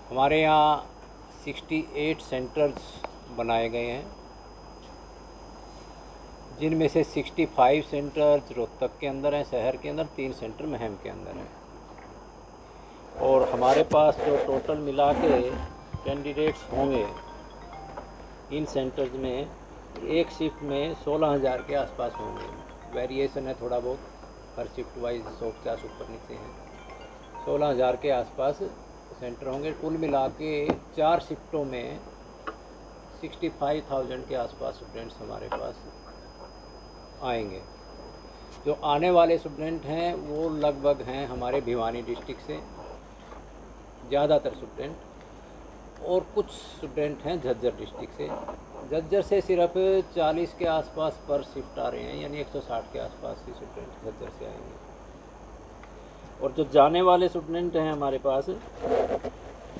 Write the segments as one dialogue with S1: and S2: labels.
S1: हमारे यहाँ 68 सेंटर्स बनाए गए हैं, जिनमें से 65 सेंटर्स रोहतक के अंदर हैं, शहर के अंदर 3 सेंटर महम के अंदर हैं। और हमारे पास जो टोटल मिला के कैंडिडेट्स होंगे इन सेंटर्स में, एक शिफ्ट में 16,000 के आसपास होंगे। वेरिएशन है थोड़ा बहुत, हर शिफ्ट वाइज 150 ऊपर नीचे हैं। 16,000 के आसपास सेंटर होंगे। कुल मिला के 4 शिफ्टों में 65,000 के आसपास स्टूडेंट्स हमारे पास आएंगे। जो आने वाले स्टूडेंट हैं वो लगभग हैं हमारे भिवानी डिस्ट्रिक्ट से ज़्यादातर स्टूडेंट, और कुछ स्टूडेंट हैं झज्जर डिस्ट्रिक्ट से। झज्जर से सिर्फ 40 के आसपास पर शिफ्ट आ रहे हैं, यानी 160 के आसपास ही स्टूडेंट झज्जर से आएंगे। और जो जाने वाले स्टूडेंट हैं हमारे पास,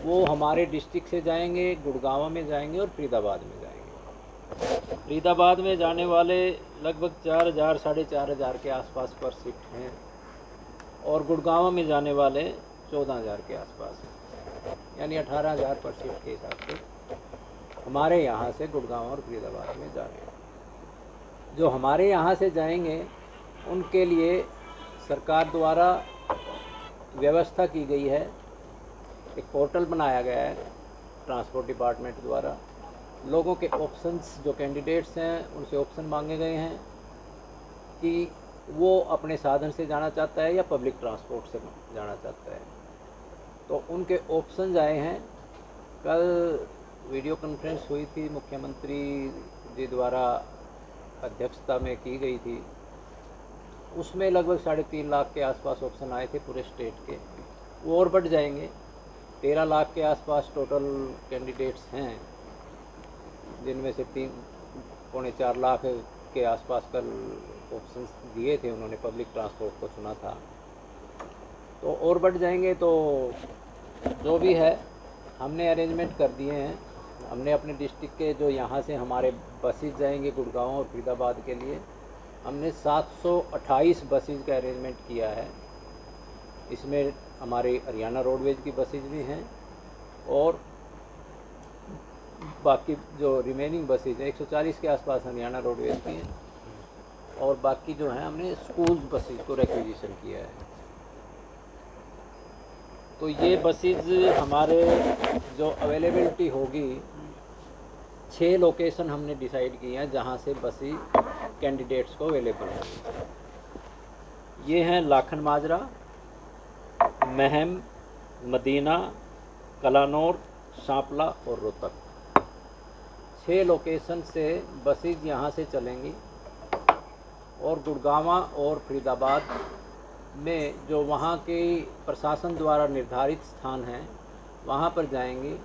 S1: वो हमारे डिस्ट्रिक्ट से जाएंगे, गुड़गांव में जाएंगे और फरीदाबाद में जाएंगे। फरीदाबाद में जाने वाले लगभग 4,000 साढ़े 4,000 के आसपास पर शिफ्ट हैं, और गुड़गांव में जाने वाले 14,000 के आसपास हैं, यानी 18,000 पर शिफ्ट के हिसाब से हमारे यहाँ से गुड़गांव और फरीदाबाद में जा रहे हैं। जो हमारे यहाँ से जाएंगे उनके लिए सरकार द्वारा व्यवस्था की गई है, एक पोर्टल बनाया गया है ट्रांसपोर्ट डिपार्टमेंट द्वारा। लोगों के ऑप्शंस, जो कैंडिडेट्स हैं उनसे ऑप्शन मांगे गए हैं कि वो अपने साधन से जाना चाहता है या पब्लिक ट्रांसपोर्ट से जाना चाहता है। तो उनके ऑप्शन आए हैं। कल वीडियो कॉन्फ्रेंस हुई थी, मुख्यमंत्री जी द्वारा अध्यक्षता में की गई थी। उसमें लगभग 3.5 लाख के आसपास ऑप्शन आए थे पूरे स्टेट के। वो और बढ़ जाएंगे, 13 लाख के आसपास टोटल कैंडिडेट्स हैं, जिनमें से 3.25 लाख के आसपास कल ऑप्शंस दिए थे उन्होंने, पब्लिक ट्रांसपोर्ट को चुना था। तो और बढ़ जाएंगे। तो जो भी है हमने अरेंजमेंट कर दिए हैं। हमने अपने डिस्ट्रिक्ट के, जो यहाँ से हमारे बसेज जाएंगे गुड़गांव और फरीदाबाद के लिए, हमने 728 बसेज का अरेंजमेंट किया है। इसमें हमारे हरियाणा रोडवेज की बसेज भी हैं, और बाकी जो रिमेनिंग बसेज हैं 140 के आसपास हरियाणा रोडवेज की हैं, और बाकी जो हैं हमने स्कूल बसेज को रिक्विजिशन किया है। तो ये बसेज हमारे जो अवेलेबिलिटी होगी, 6 लोकेशन हमने डिसाइड की हैं जहाँ से बसेज कैंडिडेट्स को अवेलेबल हैं। ये हैं लाखन माजरा, महम, मदीना, कलानौर, शापला और रोहतक। 6 लोकेशन से बसेज यहाँ से चलेंगी, और गुड़गांव और फरीदाबाद में जो वहाँ के प्रशासन द्वारा निर्धारित स्थान हैं वहाँ पर जाएंगी।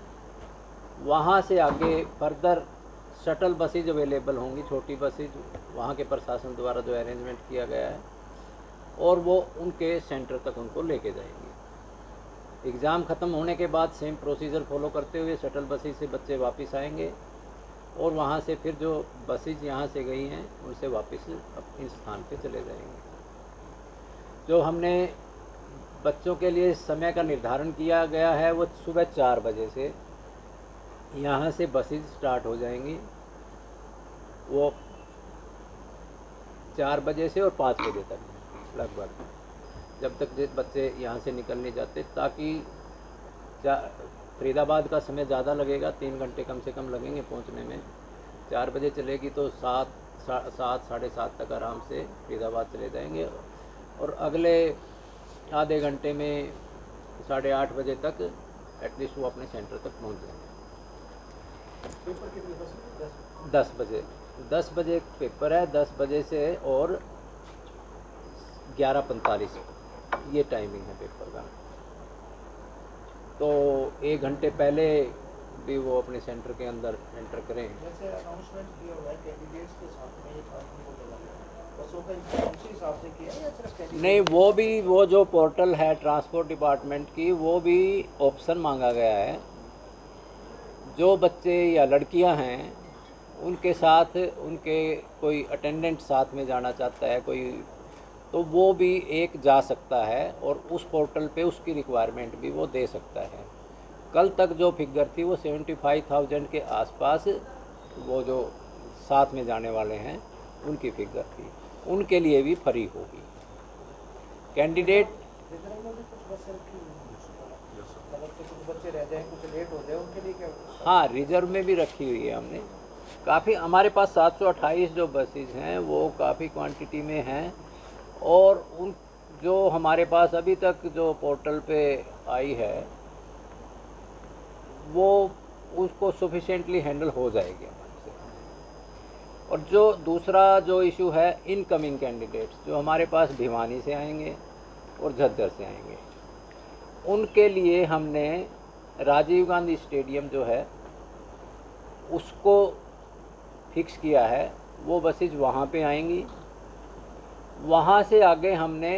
S1: वहाँ से आगे फर्दर शटल बसेज अवेलेबल होंगी, छोटी बसेज, वहाँ के प्रशासन द्वारा जो अरेंजमेंट किया गया है, और वो उनके सेंटर तक उनको लेके जाएंगी। एग्ज़ाम ख़त्म होने के बाद सेम प्रोसीजर फॉलो करते हुए शटल बसेज से बच्चे वापस आएंगे, और वहाँ से फिर जो बसेज यहाँ से गई हैं उनसे वापस अपने स्थान पे चले जाएंगे। जो हमने बच्चों के लिए समय का निर्धारण किया गया है, वो सुबह 4 बजे से यहाँ से बसेज स्टार्ट हो जाएंगी। वो 4 बजे से और 5 बजे तक लगभग, जब तक बच्चे यहाँ से निकल नहीं जाते, ताकि फरीदाबाद का समय ज़्यादा लगेगा, 3 घंटे कम से कम लगेंगे पहुँचने में। 4 बजे चलेगी तो 7 साढ़े 7 तक आराम से फरीदाबाद चले जाएंगे, और अगले आधे घंटे में 8:30 बजे तक एटलीस्ट वो अपने सेंटर तक पहुँच जाएंगे।
S2: पेपर कितने बजे?
S1: 10 बजे पेपर है, 10 बजे से और 11:45 ये टाइमिंग है पेपर का। तो 1 घंटे पहले भी वो अपने सेंटर के अंदर एंटर करें।
S2: जैसे अनाउंसमेंट किया हुआ है कैंडिडेट्स के साथ में, ये बात हमको बोला गया है, बसों का उसी हिसाब से किया है या सिर्फ कैंडिडेट?
S1: नहीं, वो जो पोर्टल है ट्रांसपोर्ट डिपार्टमेंट की, वो भी ऑप्शन मांगा गया है। जो बच्चे या लड़कियां हैं उनके साथ उनके कोई अटेंडेंट साथ में जाना चाहता है कोई, तो वो भी एक जा सकता है, और उस पोर्टल पे उसकी रिक्वायरमेंट भी वो दे सकता है। कल तक जो फिगर थी वो 75,000 के आसपास, वो जो साथ में जाने वाले हैं उनकी फिगर थी। उनके लिए भी फ्री होगी। कैंडिडेट
S2: रिजर्व में भी कुछ बसें रखी हुई हैं, मतलब कि कुछ बच्चे रह जाएं, कुछ लेट हो जाए, उनके लिए क्या?
S1: हाँ, रिजर्व में भी रखी हुई है हमने। काफ़ी हमारे पास 728 जो बसेज हैं वो काफ़ी क्वांटिटी में हैं, और उन जो हमारे पास अभी तक जो पोर्टल पे आई है वो उसको सफिशिएंटली हैंडल हो जाएगी हमारे से। और जो दूसरा जो इशू है इनकमिंग कैंडिडेट्स जो हमारे पास भिवानी से आएंगे और झज्जर से आएंगे, उनके लिए हमने राजीव गांधी स्टेडियम जो है उसको फिक्स किया है। वो बसेज वहाँ पे आएंगी। वहाँ से आगे हमने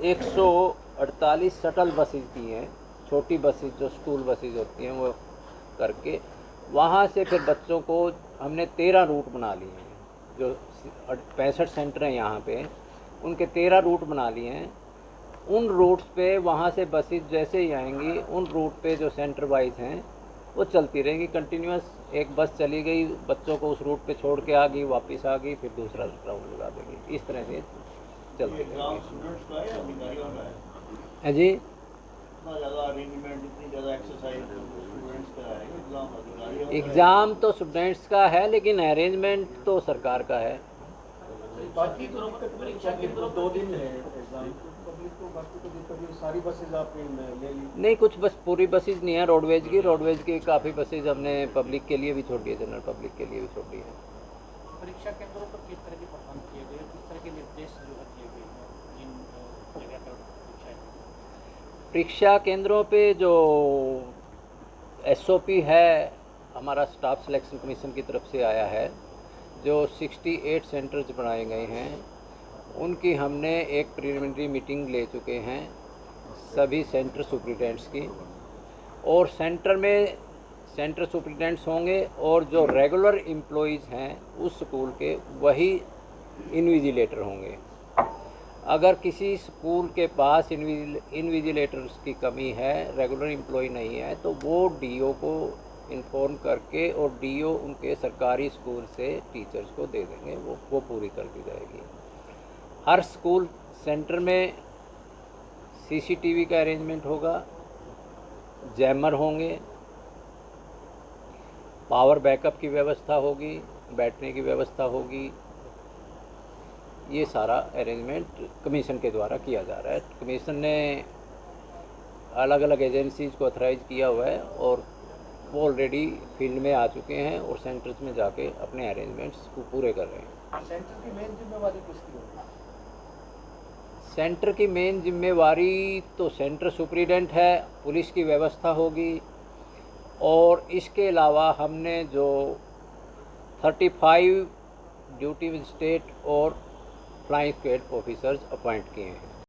S1: 148 शटल बसेज की हैं, छोटी बसेज जो स्कूल बसेज होती हैं वो करके। वहाँ से फिर बच्चों को हमने 13 रूट बना लिए हैं। जो 65 सेंटर हैं यहाँ पे, उनके 13 रूट बना लिए हैं। उन रूट्स पे वहाँ से बसेज जैसे ही आएंगी, उन रूट पे जो सेंटर वाइज हैं वो चलती रहेंगी कंटिन्यूस। एक बस चली गई, बच्चों को उस रूट पे छोड़ के आ गई, वापस आ गई, फिर दूसरा राउंड लगा देगी। इस तरह से चलती रहेगी। है जी, एग्ज़ाम तो स्टूडेंट्स का है, लेकिन अरेंजमेंट तो सरकार का है।
S2: बाकी तो परीक्षा केंद्रों 2 दिन है एग्जाम, पब्लिक को बाकी तो दिक्कत सारी बसेज आपने ले ली?
S1: नहीं, कुछ बस पूरी बसेज नहीं है रोडवेज की काफ़ी बसेज हमने पब्लिक के लिए भी छोड़ी है, जनरल पब्लिक के लिए भी छोड़ी है।
S2: परीक्षा केंद्रों पर किस तरह के प्रबंध किए गए, किस तरह के निर्देश जो है दिए गए हैं जिन जगह पर
S1: परीक्षा केंद्रों पे जो SOP है हमारा स्टाफ सिलेक्शन कमीशन की तरफ से आया है, जो 68 सेंटर्स बनाए गए हैं उनकी हमने एक प्रीलिमिनरी मीटिंग ले चुके हैं सभी सेंटर सुपरिटेंडेंट्स की। और सेंटर में सेंटर सुपरिटेंडेंट्स होंगे और जो रेगुलर एम्प्लॉइज़ हैं उस स्कूल के वही इनविजिलेटर होंगे। अगर किसी स्कूल के पास इनविजिलेटर्स की कमी है, रेगुलर एम्प्लॉय नहीं है, तो वो DO को इन्फॉर्म करके और DO उनके सरकारी स्कूल से टीचर्स को दे देंगे, वो पूरी कर दी जाएगी। हर स्कूल सेंटर में CCTV का अरेंजमेंट होगा, जैमर होंगे, पावर बैकअप की व्यवस्था होगी, बैठने की व्यवस्था होगी। ये सारा अरेंजमेंट कमीशन के द्वारा किया जा रहा है। कमीशन ने अलग अलग एजेंसीज़ को ऑथराइज किया हुआ है और वो ऑलरेडी फील्ड में आ चुके हैं और सेंटर्स में जाके अपने अरेंजमेंट्स को पूरे कर रहे हैं।
S2: सेंटर की मेन जिम्मेवारी किसकी होगी?
S1: सेंटर की मेन जिम्मेवारी तो सेंटर सुपरिटेंडेंट है, पुलिस की व्यवस्था होगी, और इसके अलावा हमने जो 35 ड्यूटी मजिस्ट्रेट और फ्लाइंग स्क्वाड ऑफिसर्स अपॉइंट किए हैं।